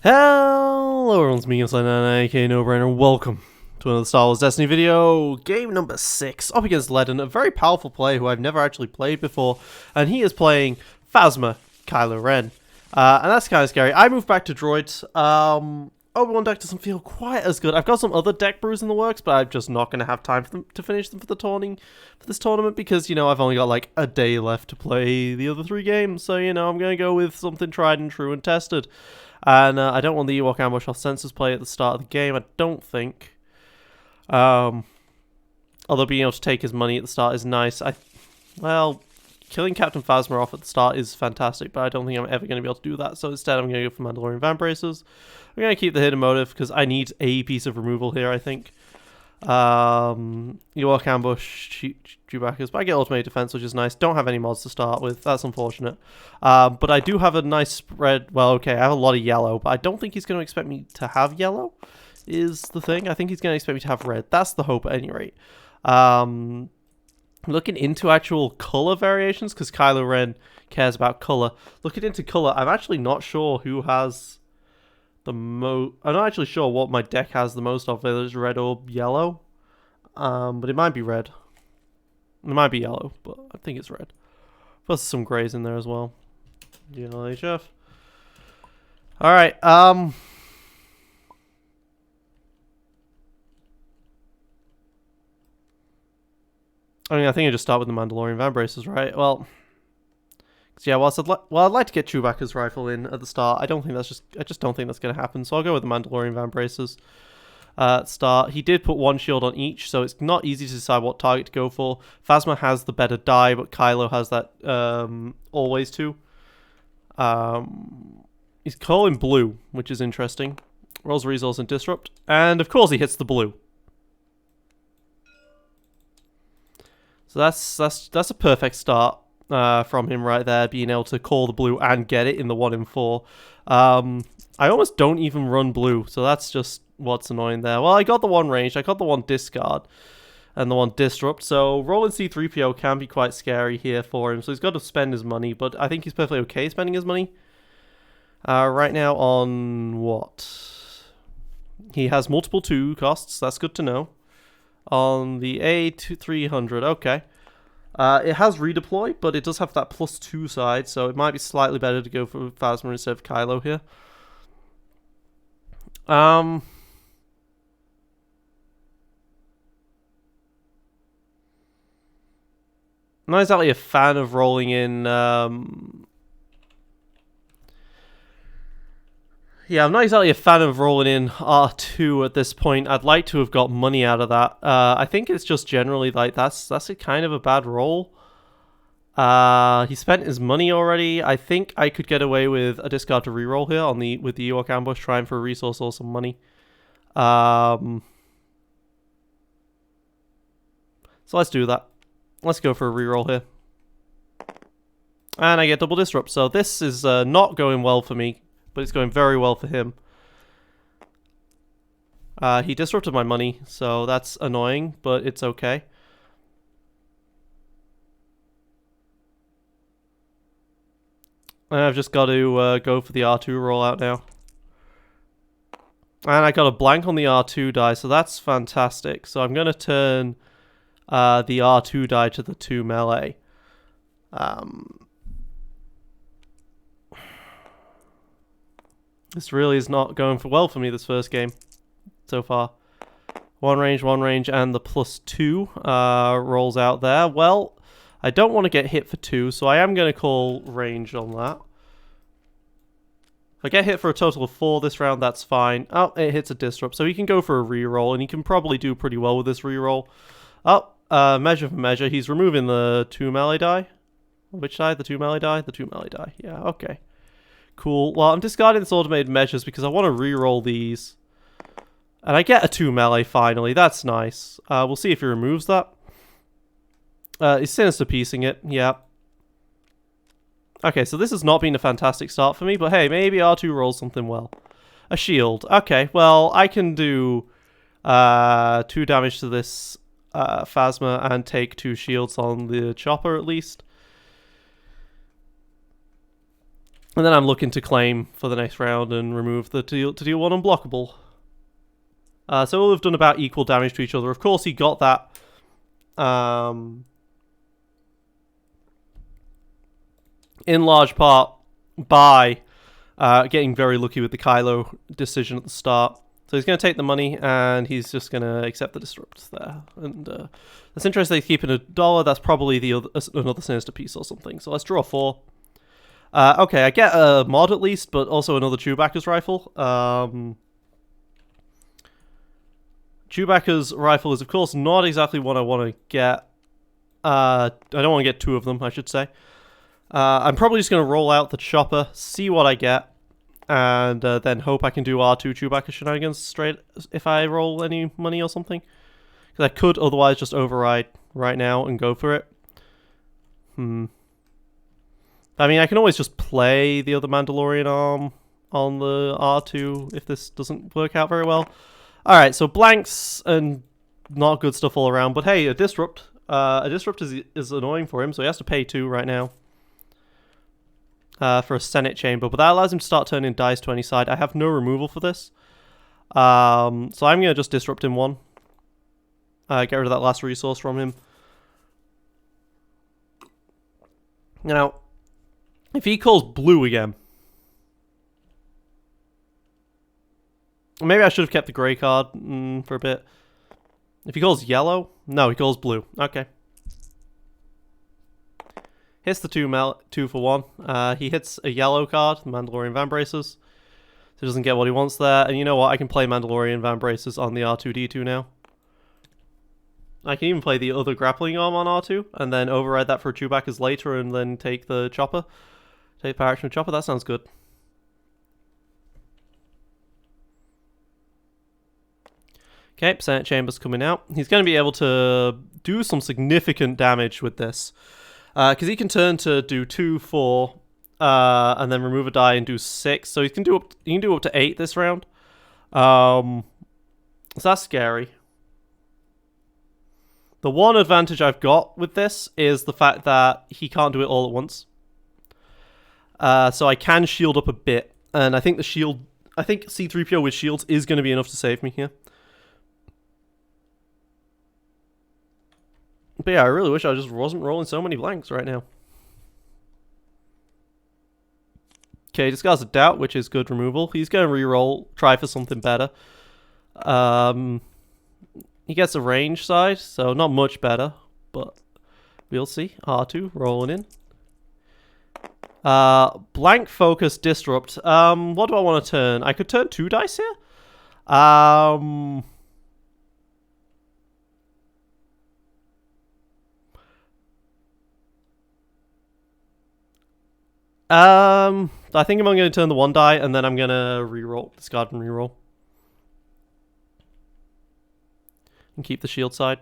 Hello everyone, it's me, aka No-Brainer, and welcome to another Star Wars Destiny video. Game number 6, up against Ledden, a very powerful player who I've never actually played before, and he is playing Phasma Kylo Ren. And that's kind of scary. I moved back to droids. Obi-Wan deck doesn't feel quite as good. I've got some other deck brews in the works, but I'm just not going to have time for them to finish them for this tournament because, you know, I've only got like a day left to play the other 3 games. So, you know, I'm going to go with something tried and true and tested. And I don't want the Ewok ambush off sensors play at the start of the game, I don't think. Although being able to take his money at the start is nice. Well, killing Captain Phasma off at the start is fantastic, but I don't think I'm ever going to be able to do that. So instead I'm going to go for Mandalorian Van Bracers. I'm going to keep the hidden motive because I need a piece of removal here, I think. Ewok ambush, Chewbacca's, but I get ultimate defense, which is nice. Don't have any mods to start with, that's unfortunate. But I do have a nice spread. Well, okay, I have a lot of yellow, but I don't think he's going to expect me to have yellow, is the thing. I think he's going to expect me to have red. That's the hope at any rate. Looking into actual color variations, because Kylo Ren cares about color. Looking into color, I'm actually not sure who has the most. I'm not actually sure what my deck has the most of, whether it's red or yellow. But it might be red. It might be yellow, but I think it's red. Plus some grays in there as well. DLHF. Alright, I mean, I think I just start with the Mandalorian Van Bracers, right? Well, yeah. I'd like to get Chewbacca's rifle in at the start. I just don't think that's going to happen. So I'll go with the Mandalorian Van Bracers. Start. He did put one shield on each, so it's not easy to decide what target to go for. Phasma has the better die, but Kylo has that always too. He's calling blue, which is interesting. Rolls resource and disrupt, and of course he hits the blue. So that's a perfect start from him right there, being able to call the blue and get it in the 1 in 4. I almost don't even run blue, so that's just what's annoying there. Well, I got the 1 ranged, I got the 1 discard, and the 1 disrupt, so rolling C-3PO can be quite scary here for him, so he's got to spend his money, but I think he's perfectly okay spending his money. Right now on what? He has multiple 2 costs, that's good to know. On the A300, okay. It has redeploy, but it does have that +2 side, so it might be slightly better to go for Phasma instead of Kylo here. I'm not exactly a fan of rolling in. Yeah, I'm not exactly a fan of rolling in R2 at this point. I'd like to have got money out of that. I think it's just generally like that's a kind of a bad roll. He spent his money already. I think I could get away with a discard to reroll here on with the Ewok ambush, trying for a resource or some money. So let's do that. Let's go for a reroll here. And I get double disrupt. So this is not going well for me, but it's going very well for him. He disrupted my money, so that's annoying, but it's okay. And I've just got to go for the R2 rollout now. And I got a blank on the R2 die, so that's fantastic. So I'm going to turn the R2 die to the 2 melee. This really is not going well for me this first game so far. 1 range, and the +2 rolls out there. Well, I don't want to get hit for 2, so I am going to call range on that. If I get hit for a total of 4 this round, that's fine. Oh, it hits a disrupt, so he can go for a reroll, and he can probably do pretty well with this reroll. Oh, measure for measure. He's removing the 2 melee die. Which die? The 2 melee die? The 2 melee die. Yeah, okay. Cool. Well, I'm discarding this automated measures because I want to reroll these. And I get a 2 melee finally. That's nice. We'll see if he removes that. He's sinister piecing it. Yeah. Okay, so this has not been a fantastic start for me, but hey, maybe R2 rolls something well. A shield. Okay, well, I can do 2 damage to this Phasma and take 2 shields on the chopper at least. And then I'm looking to claim for the next round and remove the to deal one unblockable. So we'll have done about equal damage to each other. Of course, he got that. In large part by getting very lucky with the Kylo decision at the start. So he's going to take the money and he's just going to accept the disrupt there. And that's interesting. He's keeping $1. That's probably another sinister piece or something. So let's draw 4. Okay, I get a mod at least, but also another Chewbacca's rifle. Chewbacca's rifle is, of course, not exactly what I want to get. I don't want to get 2 of them, I should say. I'm probably just going to roll out the chopper, see what I get, and then hope I can do R2 Chewbacca shenanigans straight if I roll any money or something. Because I could otherwise just override right now and go for it. I mean, I can always just play the other Mandalorian arm on the R2 if this doesn't work out very well. Alright, so blanks and not good stuff all around. But hey, a disrupt. A disrupt is annoying for him, so he has to pay 2 right now. For a Senate chamber. But that allows him to start turning dice to any side. I have no removal for this. So I'm going to just disrupt him 1. Get rid of that last resource from him. Now, if he calls blue again... Maybe I should have kept the grey card for a bit. If he calls yellow? No, he calls blue. Okay. Hits the 2 for 1. He hits a yellow card, Mandalorian Van Braces. So he doesn't get what he wants there. And you know what? I can play Mandalorian Van Braces on the R2-D2 now. I can even play the other grappling arm on R2. And then override that for Chewbacca's later and then take the chopper. Take power action with chopper. That sounds good. Okay, Senate Chamber's coming out. He's going to be able to do some significant damage with this. Because he can turn to do 2, 4, and then remove a die and do 6. So he can do up to 8 this round. So that's scary. The one advantage I've got with this is the fact that he can't do it all at once. So I can shield up a bit. And I think I think C-3PO with shields is going to be enough to save me here. But yeah, I really wish I just wasn't rolling so many blanks right now. Okay, discards a doubt, which is good removal. He's going to re-roll, try for something better. He gets a range side, so not much better, but we'll see. R2 rolling in. Blank focus disrupt. What do I want to turn? I could turn 2 dice here. I think I'm going to turn the 1 die, and then I'm going to re-roll, discard and re-roll. And keep the shield side.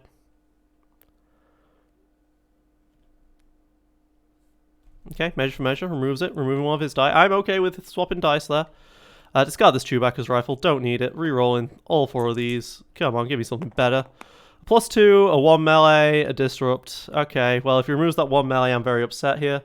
Okay, measure for measure, removes it, removing 1 of his die. I'm okay with swapping dice there. Discard this Chewbacca's rifle, don't need it. Re-rolling all 4 of these. Come on, give me something better. +2, a 1 melee, a disrupt. Okay, well, if he removes that 1 melee, I'm very upset here.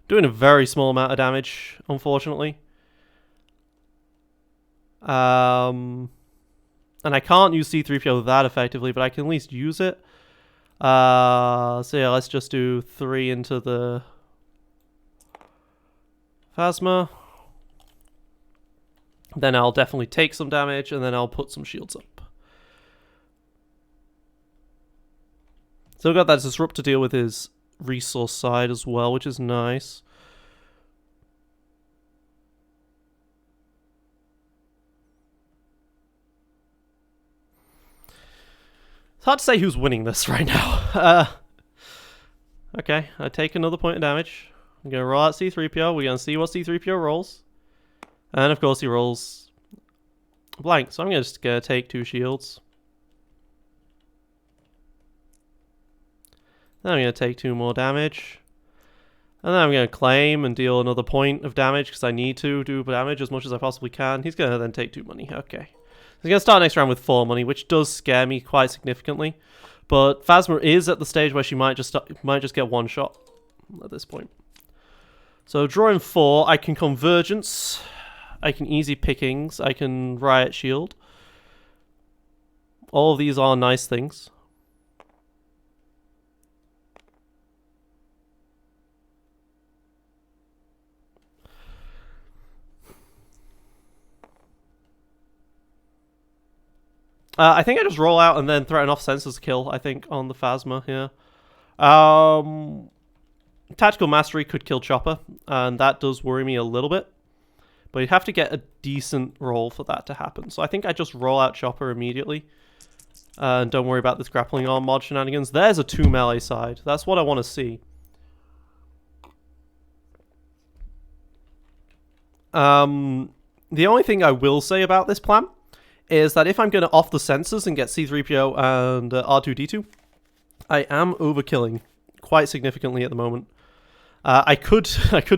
Doing a very small amount of damage, unfortunately. And I can't use C-3PO that effectively, but I can at least use it. So yeah, let's just do 3 into the Phasma. Then I'll definitely take some damage, and then I'll put some shields up. So we've got that disrupt to deal with his resource side as well, which is nice. It's hard to say who's winning this right now. Okay, I take another point of damage. I'm going to roll out C-3PO. We're going to see what C-3PO rolls. And of course he rolls blank, so I'm just going to take 2 shields. Then I'm going to take 2 more damage. And then I'm going to claim and deal another point of damage because I need to do damage as much as I possibly can. He's going to then take 2 money. Okay. He's going to start next round with 4 money, which does scare me quite significantly. But Phasma is at the stage where she might just get one shot at this point. So drawing 4, I can Convergence. I can Easy Pickings. I can Riot Shield. All of these are nice things. I think I just roll out and then threaten off Sensor's Kill, I think, on the Phasma here. Tactical Mastery could kill Chopper, and that does worry me a little bit. But you'd have to get a decent roll for that to happen. So I think I just roll out Chopper immediately. And don't worry about this grappling arm mod shenanigans. There's a 2 melee side. That's what I want to see. The only thing I will say about this plan is that if I'm going to off the sensors and get C-3PO and R2-D2, I am overkilling quite significantly at the moment. I could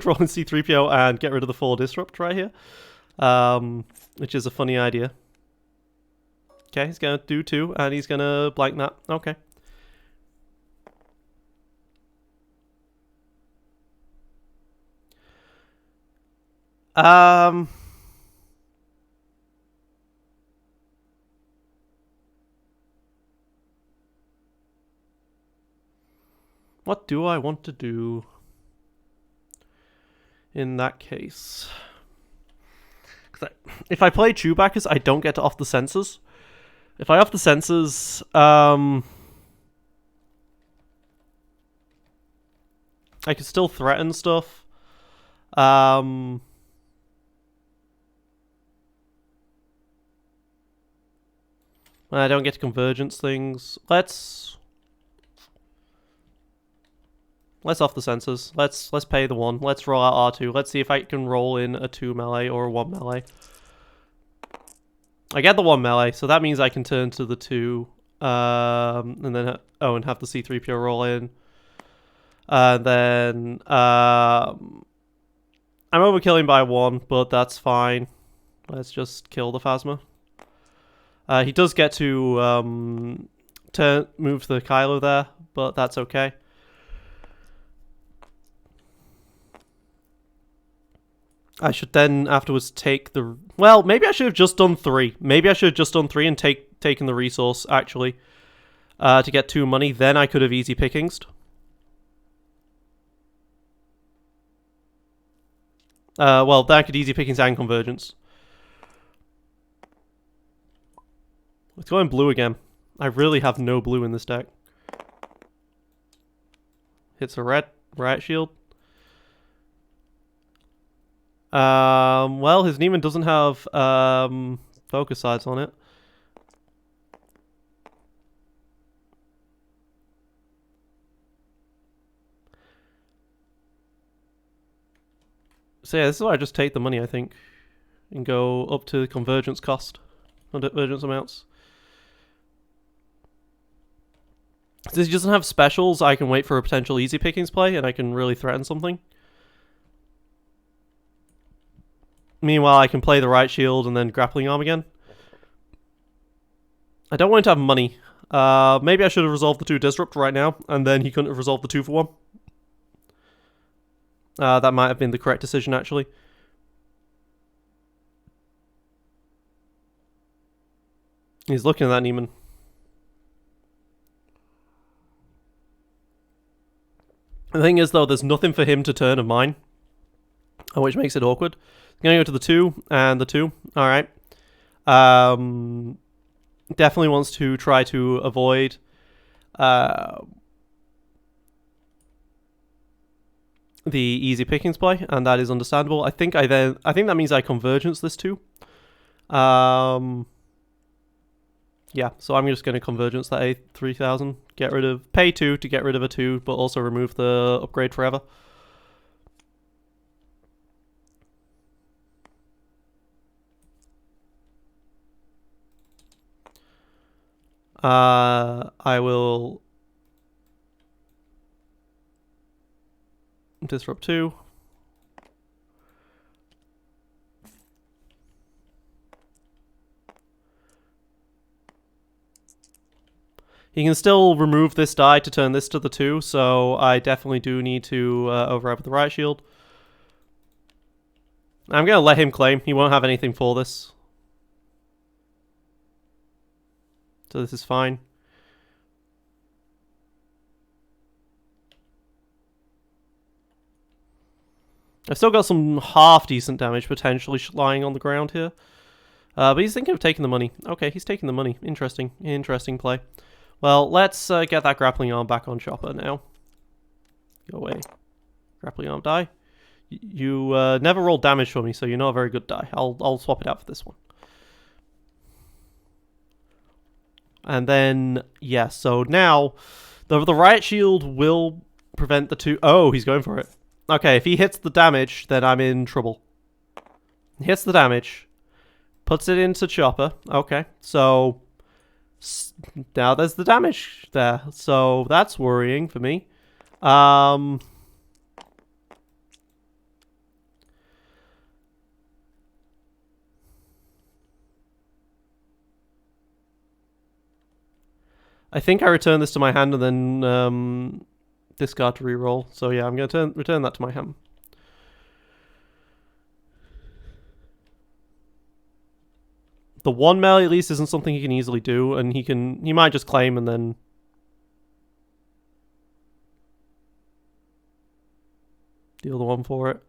roll in C-3PO and get rid of the 4 disrupt right here, which is a funny idea. Okay, he's going to do 2, and he's going to blank that. Okay. What do I want to do in that case? If I play Chewbacca's, I don't get to off the sensors. If I off the sensors, I can still threaten stuff. I don't get to convergence things. Let's off the sensors. Let's pay the 1. Let's roll out R2. Let's see if I can roll in a 2 melee or a 1 melee. I get the 1 melee, so that means I can turn to the 2, and then and have the C-3PO roll in. And then I'm overkilling by 1, but that's fine. Let's just kill the Phasma. He does get to move the Kylo there, but that's okay. I should then afterwards take the... Well, maybe I should have just done 3. Maybe I should have just done 3 and taken the resource, actually, to get 2 money. Then I could have easy pickings. Well, then I could easy pickings and convergence. Let's go in blue again. I really have no blue in this deck. Hits a red. Riot Shield. Well, his Neiman doesn't have focus sides on it. So yeah, this is why I just take the money, I think, and go up to the convergence cost, convergence amounts. Since he doesn't have specials, I can wait for a potential easy pickings play, and I can really threaten something. Meanwhile, I can play the right shield and then grappling arm again. I don't want to have money. Maybe I should have resolved the 2 disrupt right now, and then he couldn't have resolved the 2 for 1. That might have been the correct decision, actually. He's looking at that Neiman. The thing is, though, there's nothing for him to turn of mine, which makes it awkward. I'm going to go to the 2 and the 2. Alright. Definitely wants to try to avoid the easy pickings play, and that is understandable. I think that means I convergence this 2. Yeah, so I'm just going to convergence that A3000. Get rid of... Pay 2 to get rid of a 2, but also remove the upgrade forever. I will... Disrupt 2. He can still remove this die to turn this to the 2, so I definitely do need to override with the Riot Shield. I'm going to let him claim. He won't have anything for this. So this is fine. I've still got some half-decent damage potentially lying on the ground here. But he's thinking of taking the money. Okay, he's taking the money. Interesting. Interesting play. Well, let's get that grappling arm back on Chopper now. Go away. Grappling arm die. You never rolled damage for me, so you're not a very good die. I'll swap it out for this one. And then, yeah, so now the Riot Shield will prevent the 2... Oh, he's going for it. Okay, if he hits the damage, then I'm in trouble. He hits the damage. Puts it into Chopper. Okay, so... Now there's the damage there. So that's worrying for me. I think I return this to my hand and then discard to reroll. So yeah, I'm going to return that to my hand. The 1 melee at least isn't something he can easily do, and he might just claim and then deal the 1 for it.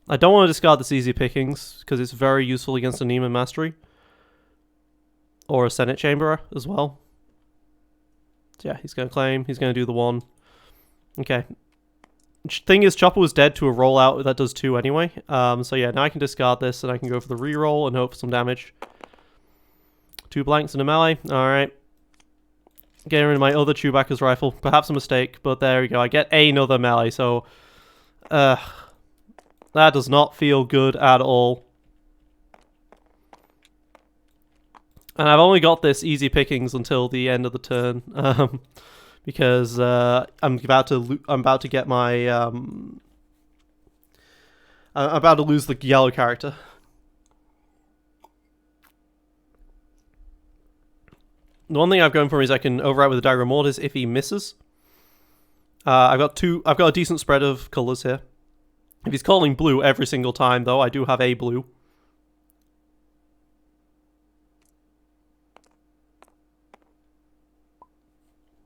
I don't want to discard this easy pickings because it's very useful against a Neiman Mastery or a Senate Chamberer as well. So yeah, he's going to claim. He's going to do the 1. Okay. Thing is, Chopper was dead to a rollout that does 2 anyway. So yeah, now I can discard this and I can go for the reroll and hope for some damage. 2 blanks and a melee. Alright. Getting rid of my other Chewbacca's rifle. Perhaps a mistake, but there we go. I get another melee, so... that does not feel good at all. And I've only got this easy pickings until the end of the turn. Because I'm about to get my... I'm about to lose the yellow character. The one thing I've going for is I can override with the Dagger of Mortis if he misses. I've got a decent spread of colours here. If he's calling blue every single time, though, I do have a blue.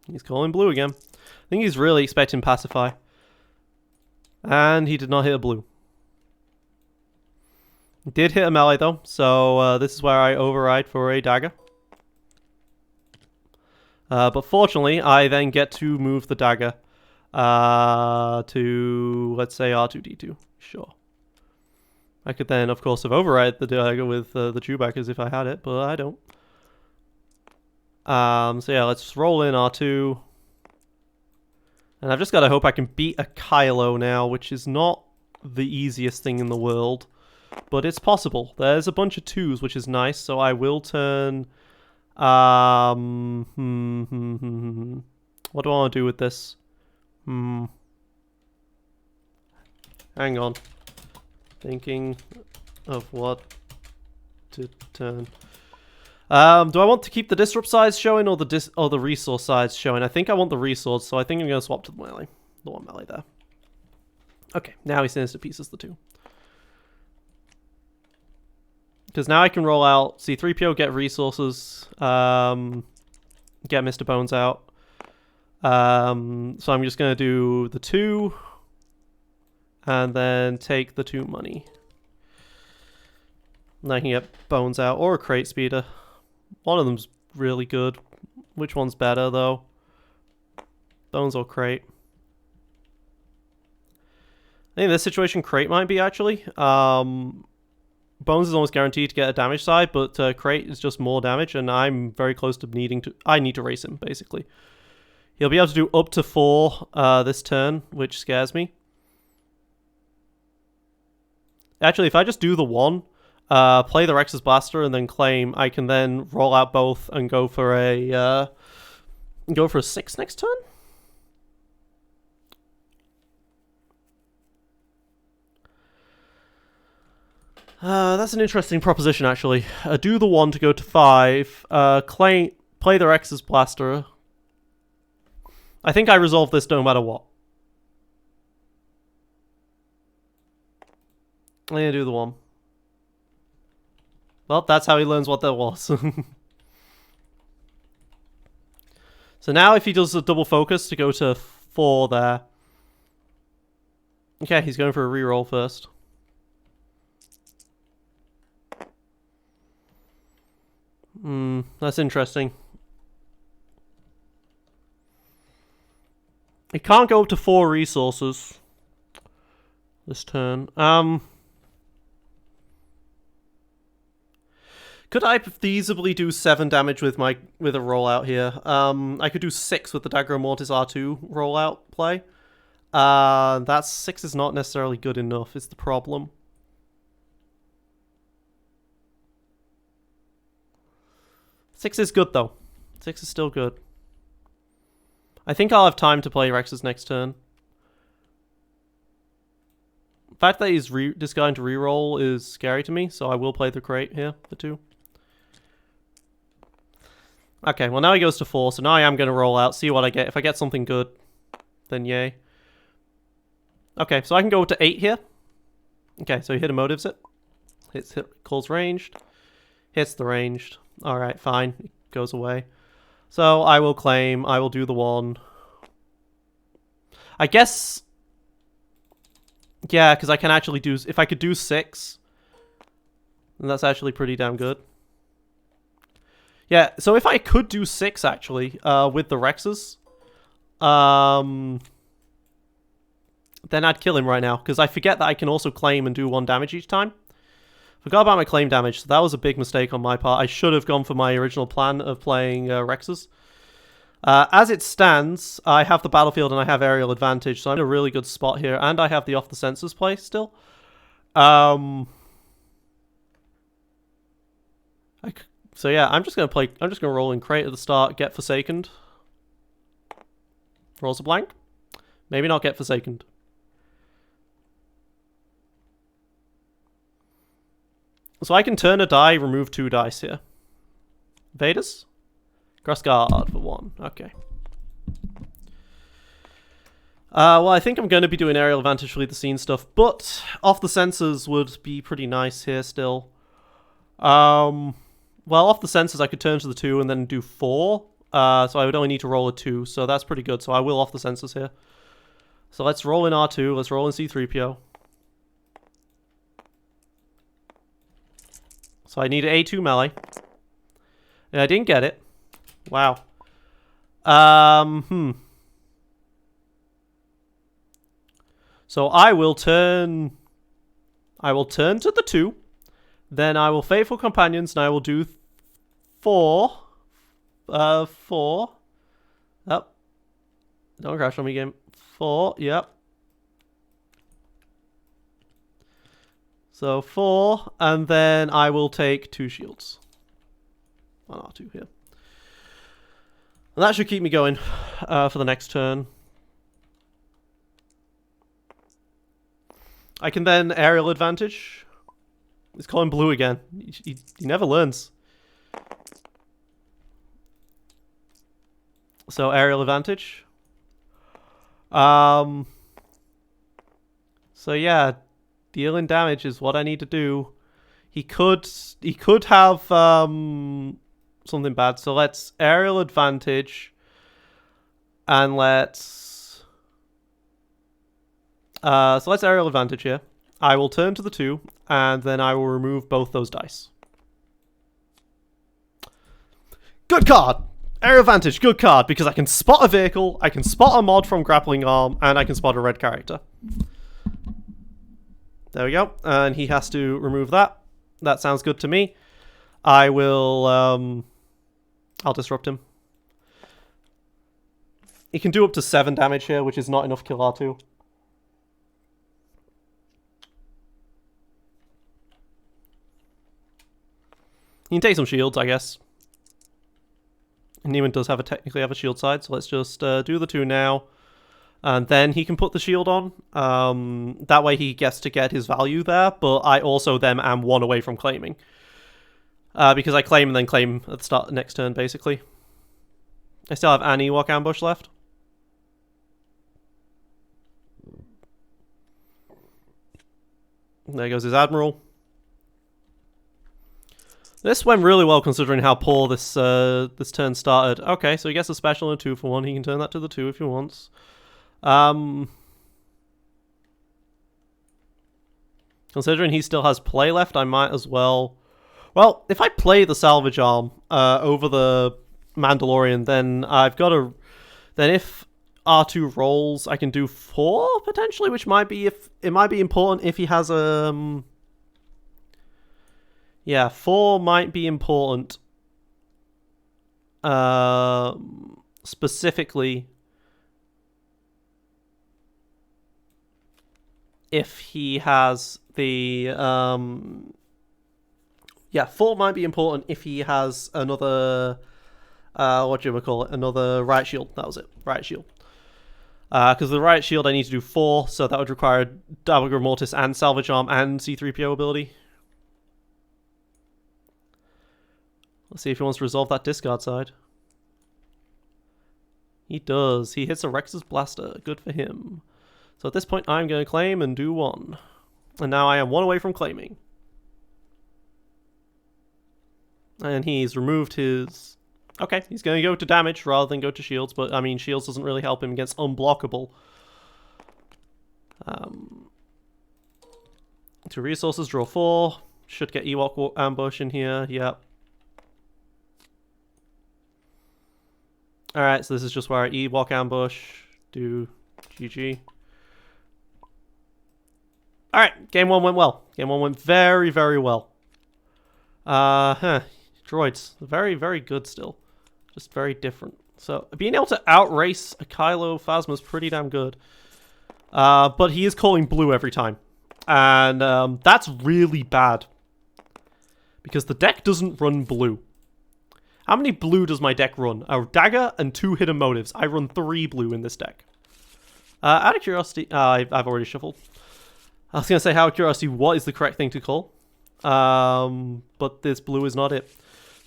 He's calling blue again. I think he's really expecting Pacify. And he did not hit a blue. He did hit a melee, though, so this is where I override for a dagger. But fortunately, I then get to move the dagger to, let's say, R2-D2. Sure. I could then, of course, have override the dagger with the Chewbacca's if I had it, but I don't. So yeah, let's roll in R2. And I've just got to hope I can beat a Kylo now, which is not the easiest thing in the world. But it's possible. There's a bunch of 2s, which is nice, so I will turn... What do I want to do with this? Hang on. Thinking of what to turn. Do I want to keep the disrupt size showing or the resource size showing? I think I want the resource, so I think I'm going to swap to the melee. The 1 melee there. Okay, now he sends to pieces the 2. Because now I can roll out C-3PO, get resources, get Mr. Bones out. So I'm just going to do the 2, and then take the 2 money. And I can get Bones out, or a Crate Speeder. One of them's really good. Which one's better, though? Bones or Crate? I think in this situation, Crate might be, actually. Bones is almost guaranteed to get a damage side, but Crate is just more damage, and I'm very close to needing to... I need to race him, basically. He'll be able to do up to 4 this turn, which scares me. Actually, if I just do the 1, play the Rex's Blaster, and then claim, I can then roll out both and go for a 6 next turn? That's an interesting proposition, actually. Do the 1 to go to 5. Play the Rex's Blaster. I think I resolve this no matter what. I'm gonna do the 1. Well, that's how he learns what that was. So now if he does a double focus to go to 4 there. Okay, he's going for a reroll first. That's interesting. He can't go up to 4 resources this turn. Could I feasibly do 7 damage with a rollout here? I could do 6 with the Dagger Mortis R2 rollout play. That 6 is not necessarily good enough, is the problem. Six is good though. 6 is still good. I think I'll have time to play Rex's next turn. The fact that he's discarding to reroll is scary to me, so I will play the crate here for 2. Okay, well now he goes to 4, so now I am going to roll out, see what I get. If I get something good, then yay. Okay, so I can go to 8 here. Okay, so he hit a motives it. Calls ranged. Hits the ranged. Alright, fine. It goes away. So I will claim, I will do the 1. I guess... Yeah, because I can actually do... If I could do 6, then that's actually pretty damn good. Yeah, so if I could do 6, actually, with the Rexes, then I'd kill him right now, because I forget that I can also claim and do 1 damage each time. Forgot about my claim damage, so that was a big mistake on my part. I should have gone for my original plan of playing Rexes. As it stands, I have the battlefield and I have aerial advantage, so I'm in a really good spot here, and I have the off the sensors play still. So yeah, I'm just gonna roll in crate at the start, get Forsakened. Rolls a blank. Maybe not get Forsakened. So I can turn a die, remove 2 dice here. Vaders? Cross guard for 1. Okay. Well, I think I'm going to be doing aerial advantage to lead the scene stuff, but off the sensors would be pretty nice here still. Well, off the sensors I could turn to the 2 and then do 4. So I would only need to roll a 2, so that's pretty good. So I will off the sensors here. So let's roll in R2, let's roll in C3PO. So I need an A2 melee. And I didn't get it. Wow. So I will turn to the 2. Then I will Faithful Companions and I will do 4. 4. Yep. Don't crash on me, game. 4, yep. So 4, and then I will take 2 shields. 1 R2 here. And that should keep me going for the next turn. I can then aerial advantage. He's calling blue again. He never learns. So aerial advantage. So yeah, dealing damage is what I need to do. He could have something bad. So let's aerial advantage, and let's aerial advantage here. I will turn to the 2, and then I will remove both those dice. Good card! Aerial advantage, good card, because I can spot a vehicle, I can spot a mod from Grappling Arm, and I can spot a red character. There we go. And he has to remove that. That sounds good to me. I will, I'll disrupt him. He can do up to 7 damage here, which is not enough to kill R2. He can take some shields, I guess. And Neiman does have technically have a shield side, so let's just do the 2 now. And then he can put the shield on. That way he gets to get his value there, but I also then am 1 away from claiming. Because I claim and then claim at the start of next turn, basically. I still have an Ewok ambush left. There goes his Admiral. This went really well considering how poor this this turn started. Okay, so he gets a special and a 2 for 1. He can turn that to the 2 if he wants. Considering he still has play left, I might as well... Well, if I play the salvage arm over the Mandalorian, then I've got a... Then if R2 rolls, I can do 4 potentially, which might be if it might be important if he has a... Yeah, 4 might be important. Specifically, if he has the... Yeah, 4 might be important if he has another... what do you call it? Another right shield. That was it. Right shield. Because the right shield I need to do 4, so that would require Dabbler Mortis and Salvage Arm and C-3PO ability. Let's see if he wants to resolve that discard side. He does. He hits a Rex's Blaster. Good for him. So at this point, I'm going to claim and do 1. And now I am 1 away from claiming. And he's removed his... Okay, he's going to go to damage rather than go to shields, but I mean, shields doesn't really help him against unblockable. 2 resources, draw 4. Should get Ewok ambush in here. Yep. Alright, so this is just where I Ewok ambush, do GG. Alright, game 1 went well. Game 1 went very, very well. Droids, very, very good still. Just very different. So, being able to outrace a Kylo Phasma is pretty damn good. But he is calling blue every time. And that's really bad. Because the deck doesn't run blue. How many blue does my deck run? A dagger and 2 hidden motives. I run 3 blue in this deck. Out of curiosity... I've already shuffled. I was going to say, out of curiosity, what is the correct thing to call? But this blue is not it.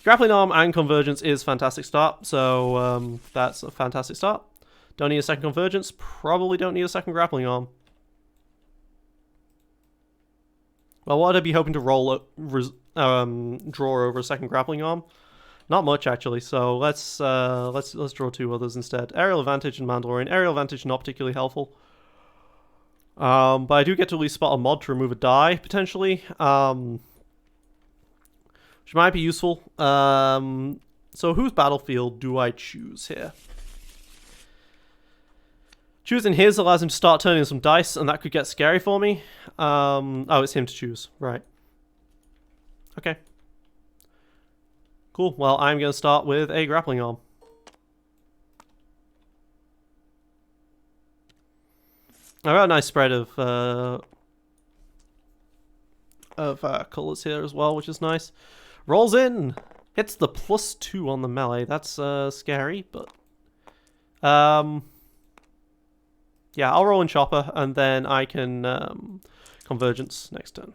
Grappling Arm and Convergence is fantastic start. So that's a fantastic start. Don't need a second Convergence. Probably don't need a second Grappling Arm. Well, what would I be hoping to roll draw over a second Grappling Arm? Not much, actually, so let's draw 2 others instead. Aerial Advantage and Mandalorian. Aerial Advantage not particularly helpful. But I do get to at least spot a mod to remove a die, potentially. Which might be useful. So whose battlefield do I choose here? Choosing his allows him to start turning some dice, and that could get scary for me. Oh, it's him to choose. Right. Okay. Cool. Well, I'm going to start with a Grappling Arm. I've got a nice spread of colours here as well, which is nice. Rolls in! Hits the +2 on the melee. That's scary, but... yeah, I'll roll in Chopper, and then I can Convergence next turn.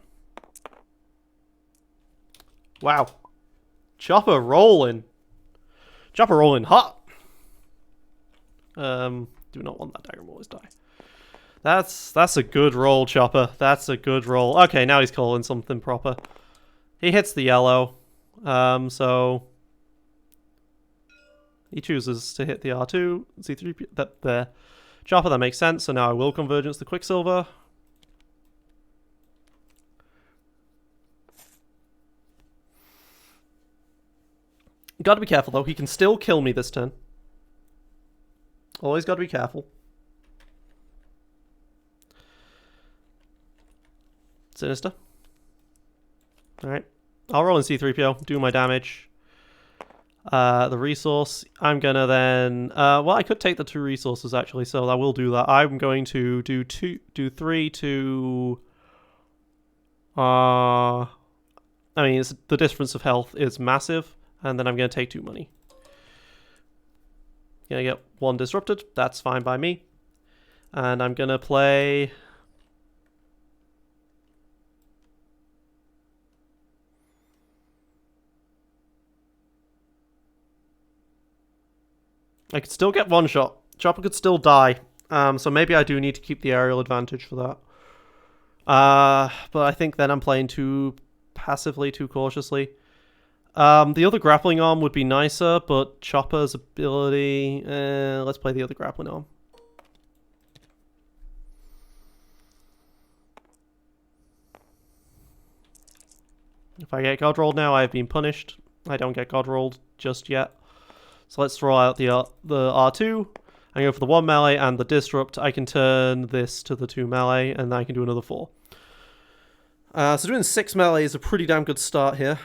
Wow. Chopper rolling. Chopper rolling hot. Do not want that Dagger Mortis die. That's a good roll, Chopper. That's a good roll. Okay, now he's calling something proper. He hits the yellow. So he chooses to hit the R2, C3, that there. Chopper, that makes sense. So now I will Convergence the Quicksilver. Gotta be careful though, he can still kill me this turn. Always gotta be careful. Sinister. Alright. I'll roll in C-3PO, do my damage. The resource, I'm gonna then... well, I could take the 2 resources actually, so I will do that. I'm going to do 3 to... I mean, the difference of health is massive. And then I'm going to take 2 money. Gonna get 1 disrupted. That's fine by me. And I'm gonna play... I could still get one shot. Chopper could still die. So maybe I do need to keep the aerial advantage for that. But I think then I'm playing too passively, too cautiously. The other grappling arm would be nicer, but Chopper's ability... let's play the other grappling arm. If I get God rolled now, I have been punished. I don't get God rolled just yet. So let's throw out the R2. I go for the 1 melee and the disrupt. I can turn this to the 2 melee, and then I can do another 4. So doing 6 melee is a pretty damn good start here.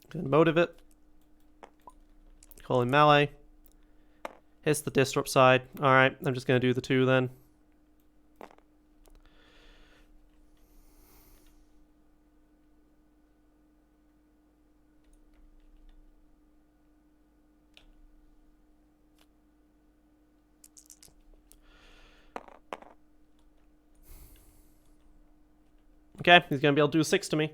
Can motive it. Call in melee. Hits the disrupt side. Alright, I'm just going to do the 2 then. Okay, he's going to be able to do 6 to me.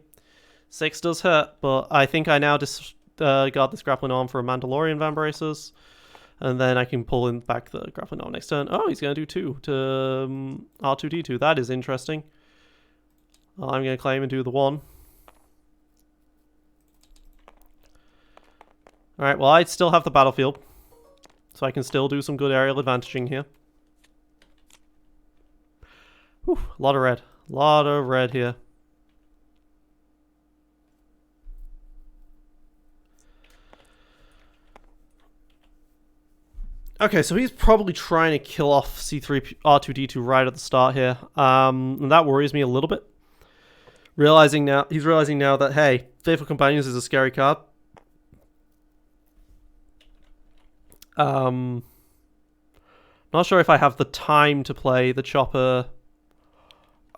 6 does hurt, but I think I now discard this grappling arm for a Mandalorian Van Bracers. And then I can pull in back the grappling arm next turn. Oh, he's going to do 2 to R2D2. That is interesting. I'm going to claim and do the 1. Alright, well, I still have the battlefield. So I can still do some good aerial advantaging here. Whew, a lot of red. A lot of red here. Okay, so he's probably trying to kill off C3 R2D2 right at the start here. And that worries me a little bit. He's realizing now that, hey, Faithful Companions is a scary card. Not sure if I have the time to play the Chopper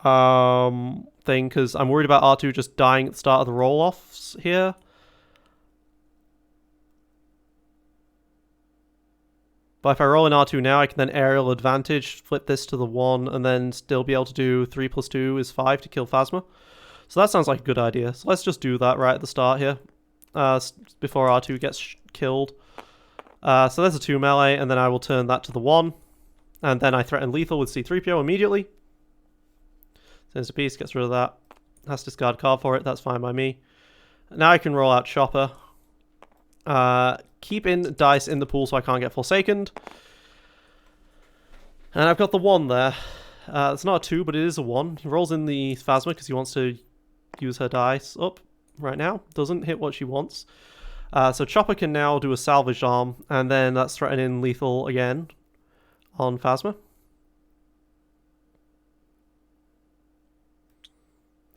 thing, because I'm worried about R2 just dying at the start of the roll-offs here. But if I roll in R2 now, I can then aerial advantage, flip this to the 1, and then still be able to do 3 plus 2 is 5 to kill Phasma. So that sounds like a good idea. So let's just do that right at the start here, before R2 gets killed. So there's a 2 melee, and then I will turn that to the 1. And then I threaten lethal with C3PO immediately. Sends a piece, gets rid of that. Has to discard card for it, that's fine by me. Now I can roll out Chopper. Keep in dice in the pool so I can't get Forsakened. And I've got the 1 there. It's not a 2, but it is a 1. He rolls in the Phasma because he wants to use her dice up right now. Doesn't hit what she wants. So Chopper can now do a salvage arm, and then that's threatening lethal again on Phasma.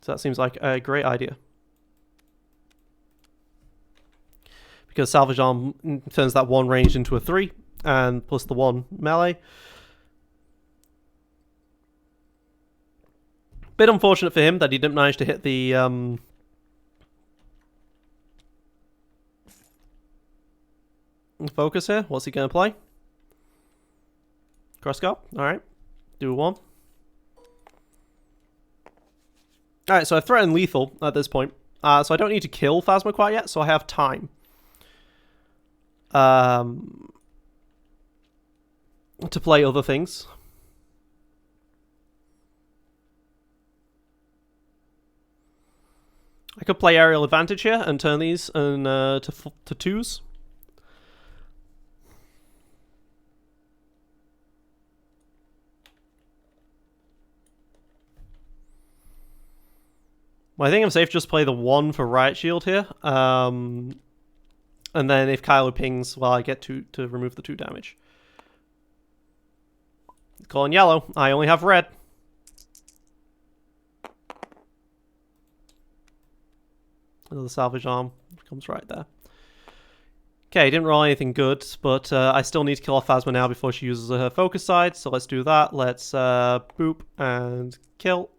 So that seems like a great idea. Because salvage arm turns that 1 range into a 3, and plus the 1 melee. Bit unfortunate for him that he didn't manage to hit the focus here. What's he going to play? Crossguard. Alright. Do 1. Alright, so I threaten lethal at this point. So I don't need to kill Phasma quite yet, so I have time. To play other things. I could play aerial advantage here and turn these and to 2s. Well, I think I'm safe just play the 1 for Riot Shield here. And then if Kylo pings, well, I get to remove the 2 damage. Calling yellow. I only have red. Another salvage arm comes right there. Okay, didn't roll anything good, but I still need to kill off Phasma now before she uses her focus side. So let's do that. Let's boop and kill.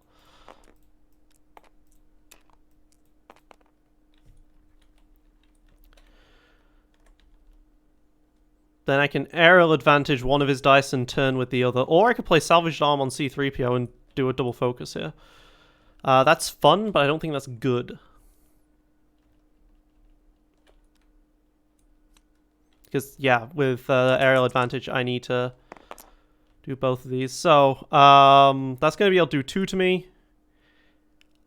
Then I can aerial advantage one of his dice and turn with the other. Or I could play Salvaged Arm on C-3PO and do a double focus here. That's fun, but I don't think that's good. Because, yeah, with aerial advantage, I need to do both of these. So, that's going to be able to do 2 to me.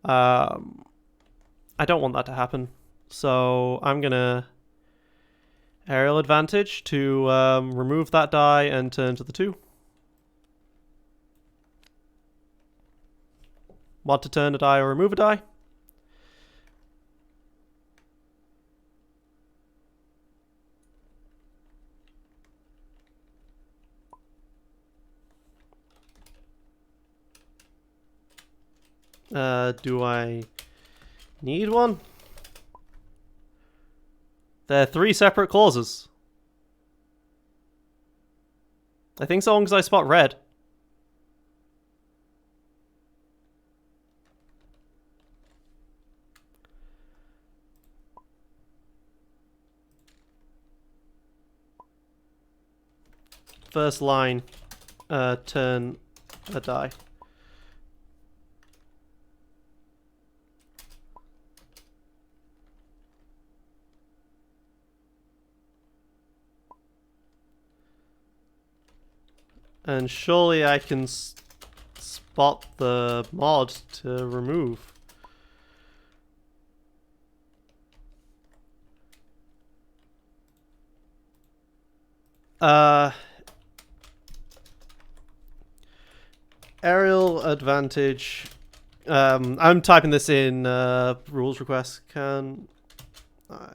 I don't want that to happen. So, I'm going to aerial advantage to remove that die and turn to the 2. Want to turn a die or remove a die? Do I need one? They're 3 separate clauses. I think so long as I spot red. First line, turn a die. And surely I can spot the mod to remove. Aerial advantage. I'm typing this in rules request. Can I?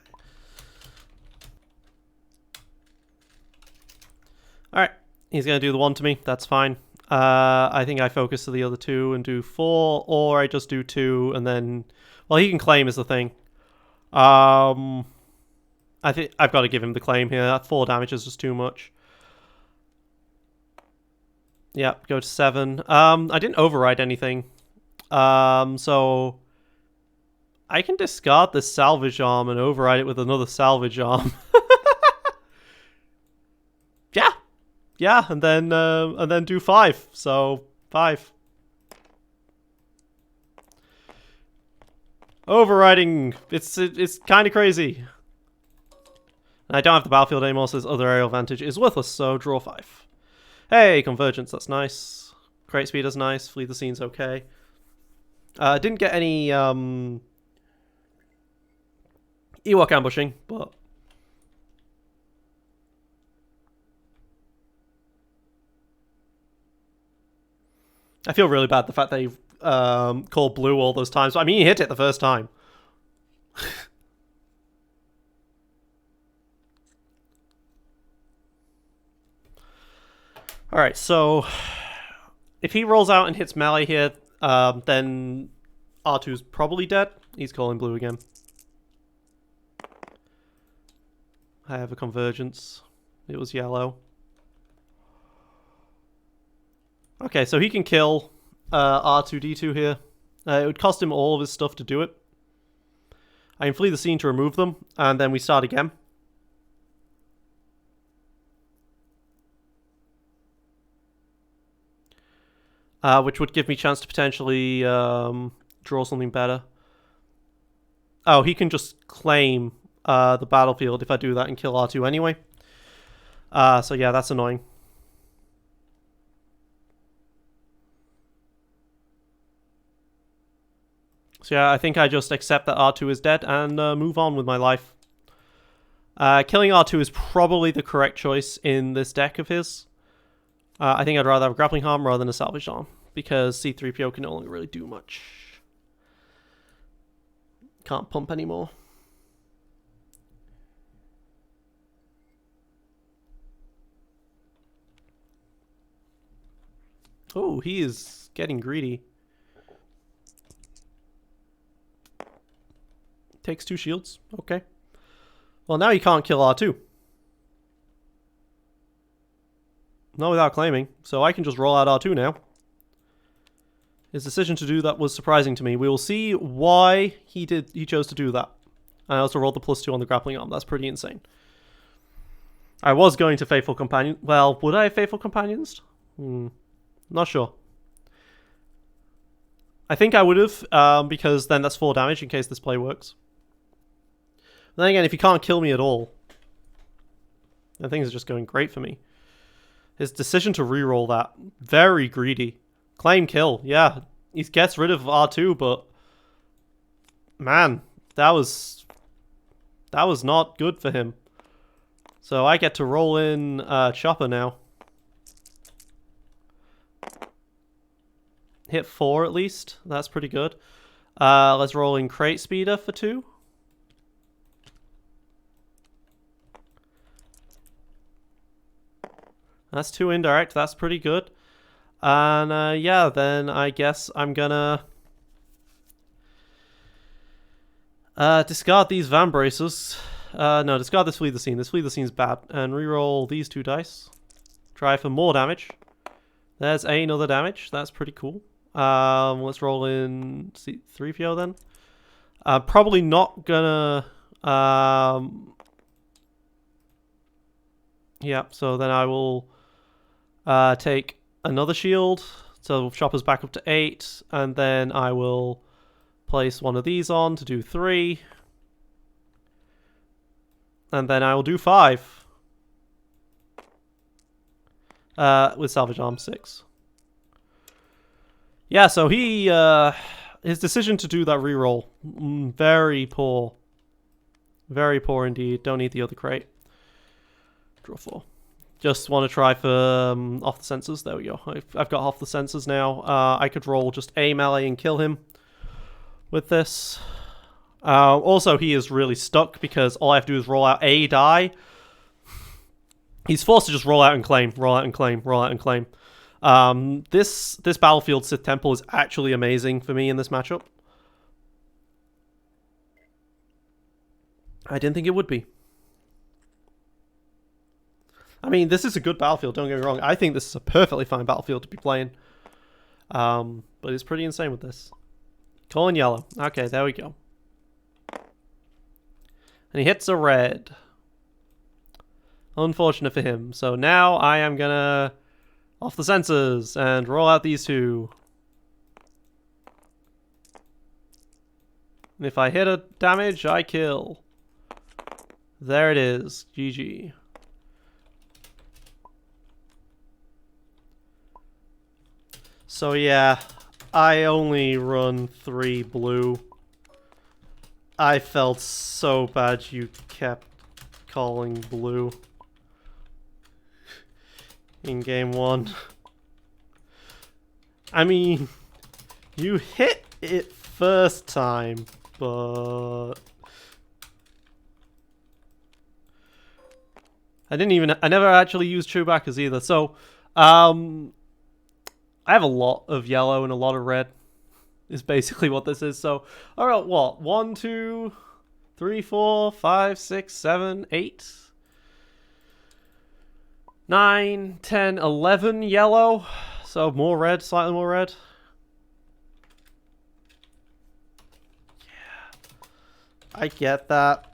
Alright. He's going to do the 1 to me. That's fine. I think I focus to the other 2 and do 4, or I just do 2 and then... Well, he can claim is the thing. I think I've got to give him the claim here. 4 damage is just too much. Yep, go to 7. I didn't override anything. So... I can discard the salvage arm and override it with another salvage arm. Yeah! Yeah, and then do 5. So 5. Overriding. It's kind of crazy. And I don't have the battlefield anymore, so this other aerial advantage is worthless. So draw 5. Hey, convergence. That's nice. Crate speed is nice. Flee the scene's okay. Didn't get any Ewok ambushing, but. I feel really bad the fact that he called blue all those times. I mean, he hit it the first time. Alright, so if he rolls out and hits melee here, then R2's probably dead. He's calling blue again. I have a convergence. It was yellow. Okay, so he can kill R2-D2 here. It would cost him all of his stuff to do it. I can flee the scene to remove them, and then we start again. Which would give me a chance to potentially draw something better. Oh, he can just claim the battlefield if I do that and kill R2 anyway. So yeah, that's annoying. So yeah, I think I just accept that R2 is dead and move on with my life. Killing R2 is probably the correct choice in this deck of his. I think I'd rather have a grappling arm rather than a salvaged arm, because C-3PO can no longer really do much. Can't pump anymore. Oh, he is getting greedy. Takes 2 shields. Okay. Well, now he can't kill R2. Not without claiming. So I can just roll out R2 now. His decision to do that was surprising to me. We will see why he chose to do that. I also rolled the +2 on the grappling arm. That's pretty insane. I was going to Faithful Companion. Well, would I have Faithful Companions? Not sure. I think I would have, because then that's 4 damage in case this play works. But then again, if he can't kill me at all, then things are just going great for me. His decision to reroll that, very greedy. Claim kill, yeah. He gets rid of R2, but man, that was not good for him. So I get to roll in Chopper now. Hit 4 at least. That's pretty good. Let's roll in Crate Speeder for 2. That's 2 indirect. That's pretty good. And yeah, then I guess I'm gonna discard these Van Bracers. No, discard this Flee the Scene. This Flee the Scene's bad. And reroll these 2 dice. Try for more damage. There's another damage. That's pretty cool. Let's roll in 3PO then. Probably not gonna... yeah, so then I will take another shield. So Chopper's back up to 8. And then I will place one of these on to do 3. And then I will do 5. With Salvage Arm 6. Yeah, so he, his decision to do that reroll, very poor. Very poor indeed. Don't need the other crate. Draw 4. Just want to try for off the sensors. There we go. I've got off the sensors now. I could roll just a melee and kill him with this. Also, he is really stuck because all I have to do is roll out a die. He's forced to just roll out and claim, roll out and claim, roll out and claim. This Battlefield Sith Temple is actually amazing for me in this matchup. I didn't think it would be. I mean, this is a good battlefield, don't get me wrong. I think this is a perfectly fine battlefield to be playing. But it's pretty insane with this. Calling yellow. Okay, there we go. And he hits a red. Unfortunate for him. So now I am gonna off the sensors and roll out these 2. And if I hit a damage, I kill. There it is. GG. So yeah, I only run 3 blue. I felt so bad you kept calling blue in game 1. I mean, you hit it first time, but I never actually used Chewbacca's either. So, I have a lot of yellow and a lot of red, is basically what this is. So, alright, what? 1, 2, 3, 4, 5, 6, 7, 8, 9, 10, 11 yellow. So more red, slightly more red. Yeah, I get that,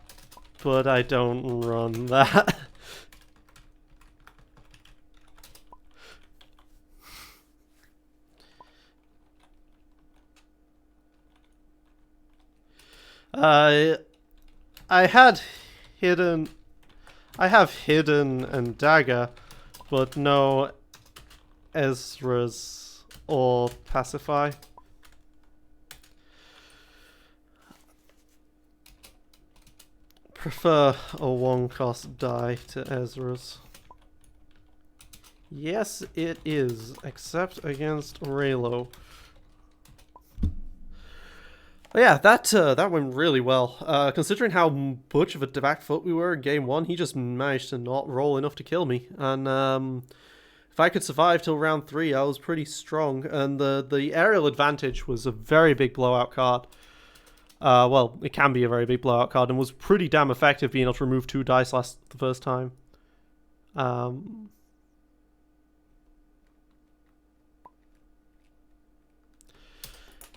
but I don't run that. I have hidden and dagger, but no Ezra's or pacify. Prefer a 1-cost die to Ezra's. Yes, it is, except against Raylo. But yeah, that went really well. Considering how much of a back foot we were in game 1, he just managed to not roll enough to kill me. And if I could survive till round 3, I was pretty strong. And the aerial advantage was a very big blowout card. Well, it can be a very big blowout card, and was pretty damn effective being able to remove 2 dice the first time.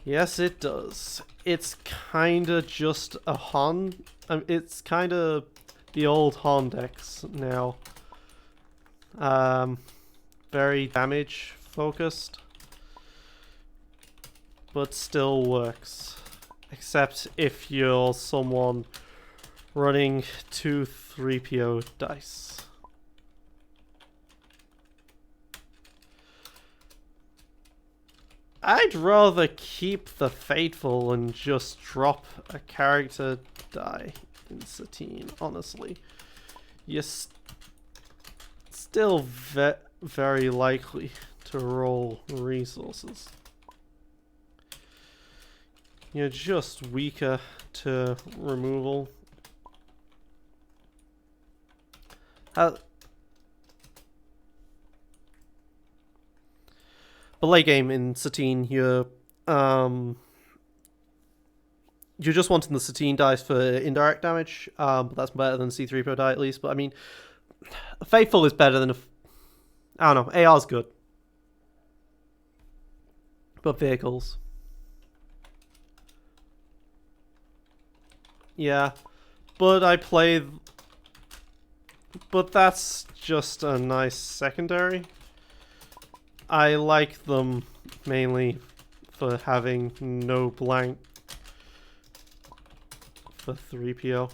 Yes, it does. It's kinda just a Han. It's kinda the old Han decks now. Very damage focused, but still works. Except if you're someone running 2 3PO dice. I'd rather keep the Faithful and just drop a character die in Satine, honestly. You're still very likely to roll resources. You're just weaker to removal. The late game in Satine, you're just wanting the Satine dice for indirect damage, but that's better than C3PO die at least. But I mean, Faithful is better than I don't know. AR's good, but vehicles, yeah. But but that's just a nice secondary. I like them mainly for having no blank for 3PO.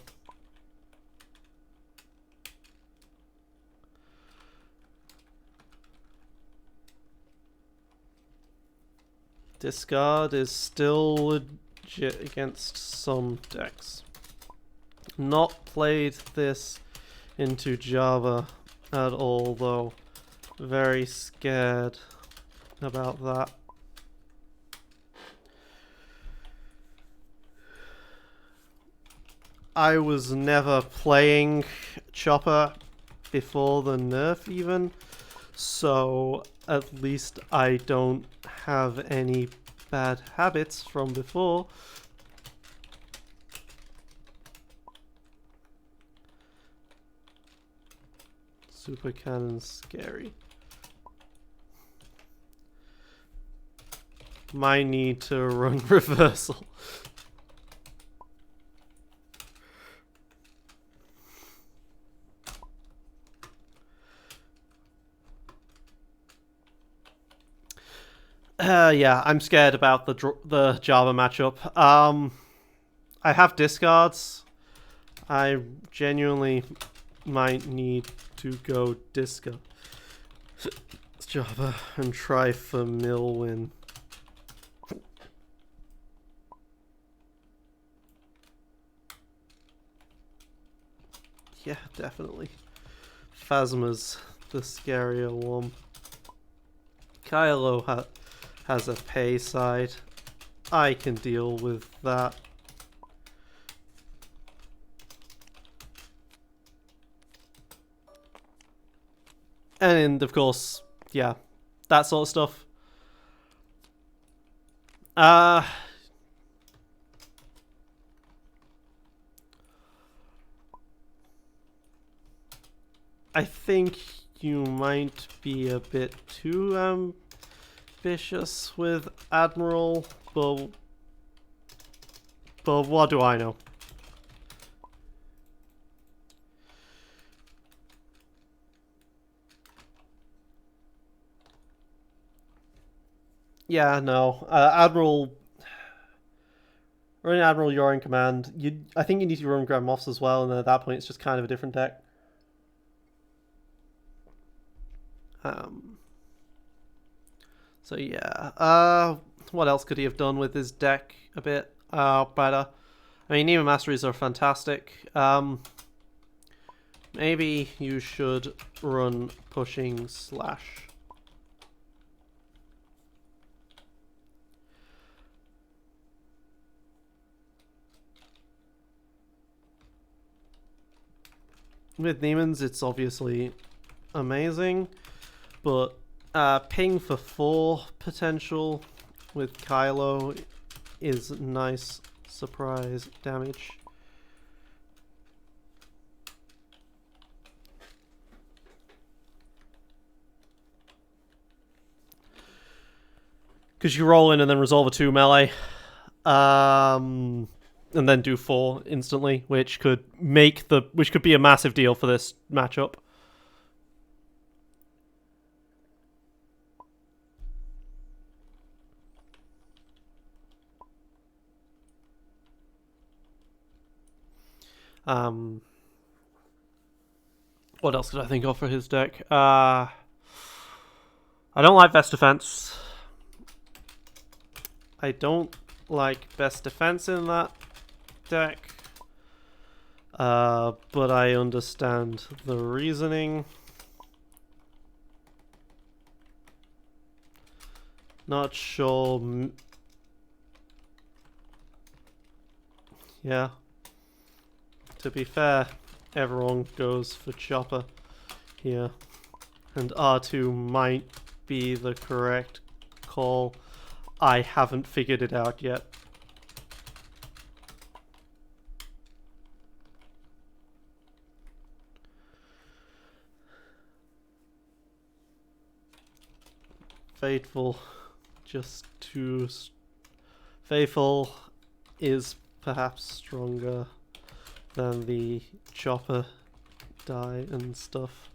Discard is still legit against some decks. Not played this into Java at all though. Very scared about that. I was never playing Chopper before the nerf even, so at least I don't have any bad habits from before. Super Cannon's scary. My need to run reversal. Yeah, I'm scared about the Java matchup. I have discards. I genuinely might need to go discard Java and try for mill win. Yeah, definitely. Phasma's the scarier one. Kylo has a pay side. I can deal with that. And of course, yeah, that sort of stuff. I think you might be a bit too ambitious with Admiral, but what do I know? Yeah, no. Admiral, running Admiral, you're in command. I think you need to run Grand Moffs as well, and then at that point, it's just kind of a different deck. So yeah. What else could he have done with his deck a bit better? I mean, Nemo Masteries are fantastic. Maybe you should run Pushing Slash. With Nemons, it's obviously amazing, but ping for 4 potential with Kylo is nice surprise damage. Because you roll in and then resolve a 2 melee. And then do 4 instantly, which could be a massive deal for this matchup. What else could I think of for his deck? I don't like Best Defense. I don't like Best Defense in that deck. But I understand the reasoning. Not sure. Yeah. To be fair, everyone goes for Chopper here. And R2 might be the correct call. I haven't figured it out yet. Faithful. Just too... Faithful is perhaps stronger than the Chopper die and stuff.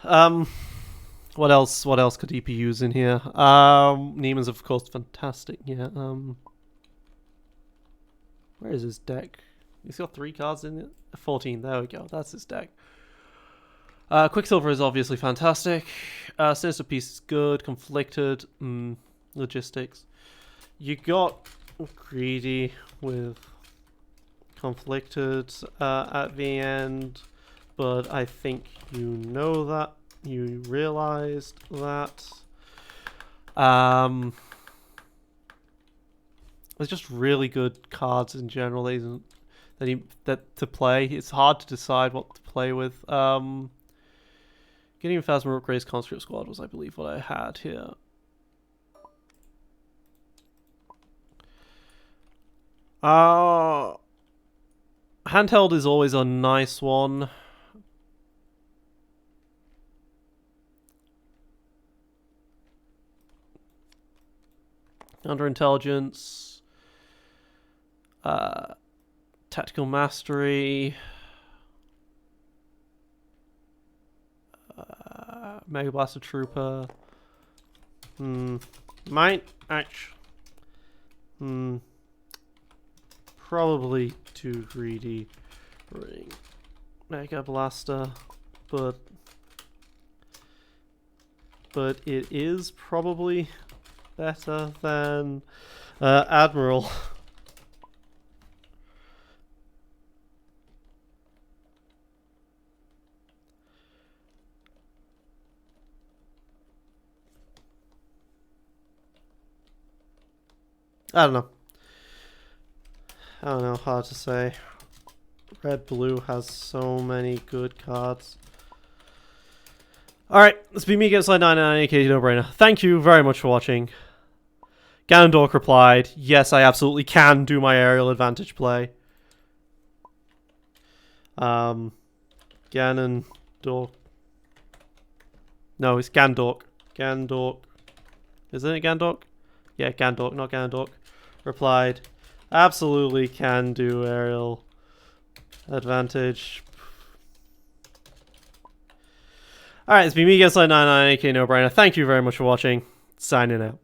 What else could he be using here? Neiman's of course fantastic, yeah. Where is his deck? He's got 3 cards in it? 14, there we go, that's his deck. Quicksilver is obviously fantastic. Sinister Piece is good. Conflicted. Logistics. You got Greedy with Conflicted at the end, but I think you know that. You realized that. There's just really good cards in general that to play. It's hard to decide what to play with. Getting Phasma upgrades Conscript Squad was, I believe, what I had here. Handheld is always a nice one. Underintelligence. Tactical Mastery. Mega Blaster Trooper. Might actually. Probably too greedy. Ring. Mega Blaster. But it is probably better than Admiral. I don't know, hard to say. Red Blue has so many good cards. Alright, this has been me against Slide 99, aka No Brainer. Thank you very much for watching. Ganondorf replied, yes, I absolutely can do my aerial advantage play. Ganondorf. No, it's Gandork. Gandork. Isn't it Gandork? Yeah, Gandork, not Ganondorf. Replied, absolutely can do aerial advantage. Alright, it's been me against Slide 99, aka No Brainer. Thank you very much for watching. Signing out.